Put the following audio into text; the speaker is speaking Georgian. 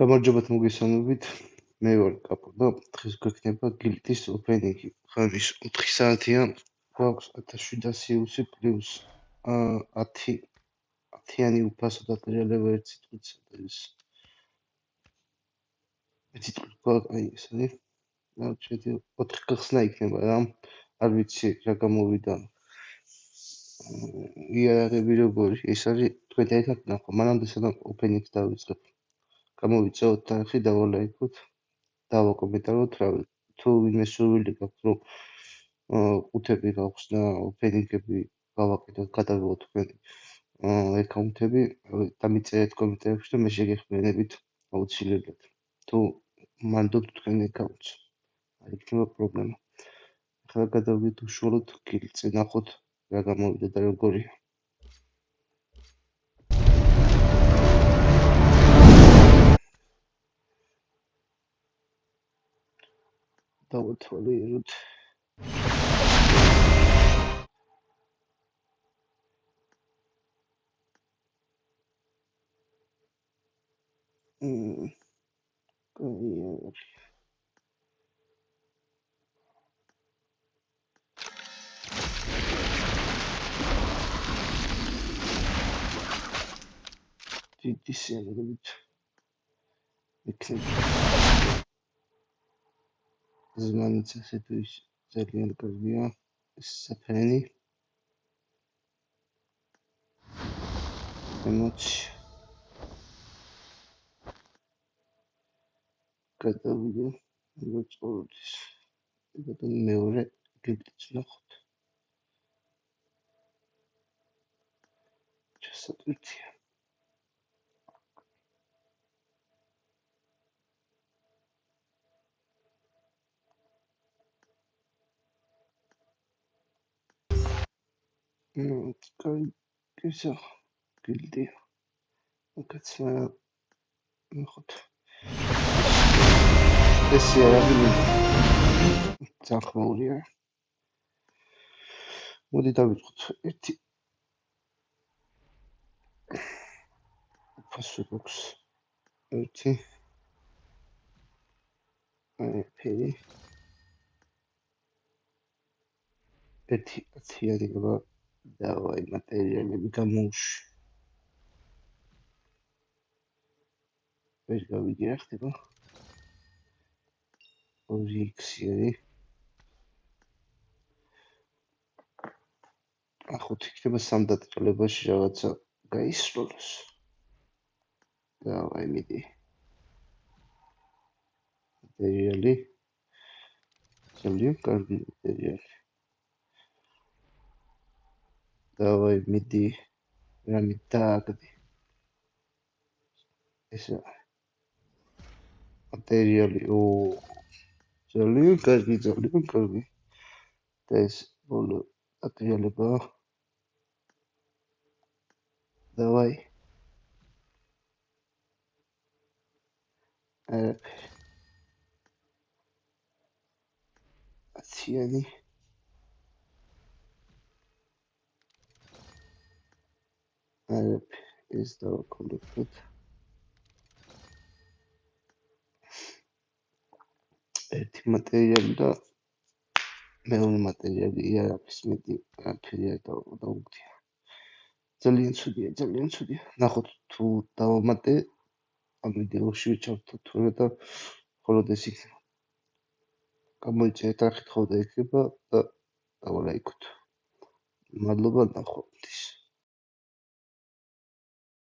გამარჯობათ მოგესალმებით. მე ვარ კაპო და დღეს გვექნება გილდის ოპენინგი. ღამის 4 საათია. გვაქვს 1700 იუსი პლუს 10-იანი უფასო დაწერილება 1 წუთს და ეს 1 წუთი გვაქვს აი ეს არის. და შედი 4 გახსნა იქნება რა. არ ვიცი რა გამოვიდა. იარაღები როგორი ეს არის თქვენ ერთად ნახო. მანამდე სანამ ოპენინგს დავიწყებ. გამოვიწევთ თანხი დავალაიქოთ. დავაკომენტაროთ რა თუ ვინმე სურვილი გაქვს რომ ყუთები გავხსნა ოპენინგები გავაკეთოთ გადავიღოთ თქვენი აკაუნტები დამიწერეთ კომენტარებში და მე შეგეხმიანებით აუცილებლად თუ მანდობთ თქვენ აკაუნტს არ იქნება პრობლემა ახლა გადავიდეთ უშუალოდ გილდზე ნახოთ რა გამოვიდა და როგორია დავათვალიეროთ დიდი სერვერით იქნება ზმანიც ასე თუ ის ძალიან კარგია საფრენი ემოცი გადავიდე მოწყობილს და მეორე გილდიც ნახოთ შესაძლოა კაი ესა გილდი უკაცმა ნახოთ ეს იარაღი ძახმაურია მოდი დავიწყოთ ერთი ფასი გვაქვს ერთი ფერი ერთი 10-იანი დავაი მატერიალები გამოვში ვერ გავიგე რა ხდება 2x-იანი ახოთ იქნება სამ დაწერილებაში რაღაცა გაისროლოს დავაი მიდი მატერიალი ძალიან კარგი მატერიალი დავაი მიდი რამე დააგდი ესა მატერიალი ძალიან კარგი და ეს ბოლო მატერიალება დავაი აციანი ეს დავაკომპლექტოთ ერთი მატერიალი და მეორე მატერიალი იარაღის მეტი ფერი დავუგდია ძალიან ცუდია ნახოთ თუ დავამატე ამ ვიდეოში ვიჩართოთ თუ და მხოლოდ ეს იქნება გამოიწერეთ არხით ხო და იქნება და დავალაიქოთ მადლობა ნახვამდის